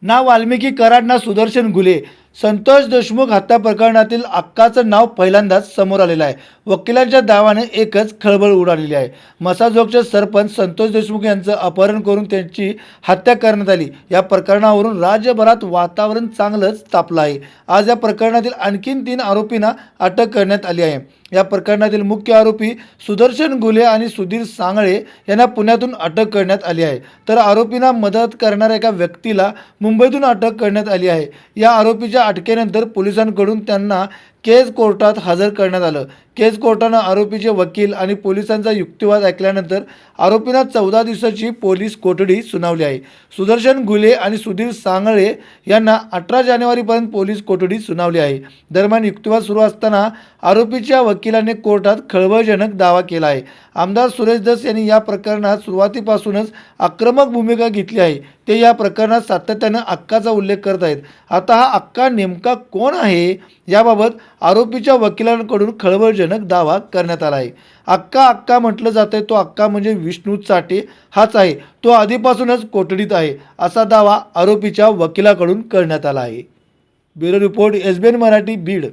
ना वाल्मिकी कराड ना सुदर्शन घुले. संतोष देशमुख हत्या प्रकरणातील अक्काचं नाव पहिल्यांदाच समोर आलेलं आहे. वकिलांच्या दाव्याने एकच खळबळ उडालेली आहे. मसाजोगचे सरपंच संतोष देशमुख यांचं अपहरण करून त्यांची हत्या करण्यात आली. या प्रकरणावरून राज्यभरात वातावरण चांगलंच तापलं आहे. आज या प्रकरणातील आणखीन 3 आरोपींना अटक करण्यात आली आहे. या प्रकरणातील मुख्य आरोपी सुदर्शन घुले आणि सुधीर सांगळे यांना पुण्यातून अटक करण्यात आली आहे. तर आरोपींना मदत करणाऱ्या एका व्यक्तीला मुंबईतून अटक करण्यात आली आहे. या आरोपीच्या अटकेनंतर पोलिसांकडून त्यांना केज कोर्टात हजर करण्यात आलं. केज कोर्टानं आरोपीचे वकील आणि पोलिसांचा युक्तिवाद ऐकल्यानंतर आरोपींना 14 दिवसाची पोलीस कोठडी सुनावली आहे. सुदर्शन घुले आणि सुधीर सांगळे यांना 18 जानेवारीपर्यंत पोलीस कोठडी सुनावली आहे. दरम्यान युक्तिवाद सुरू असताना आरोपीच्या वकिलाने कोर्टात खळबळजनक दावा केला आहे. आमदार सुरेश धस यांनी या प्रकरणात सुरुवातीपासूनच आक्रमक भूमिका घेतली आहे. ते या प्रकरणात सातत्यानं अक्काचा उल्लेख करत आहेत. आता हा अक्का नेमका कोण आहे याबाबत आरोपीच्या वकिलांकडून खळबळजनक दावा करण्यात आला आहे. अक्का म्हटलं जातंय तो अक्का म्हणजे विष्णू चाटे हाच आहे. तो आधीपासूनच कोठडीत आहे असा दावा आरोपीच्या वकिलाकडून करण्यात आला आहे. Bureau report, SBN Marathi, Beed.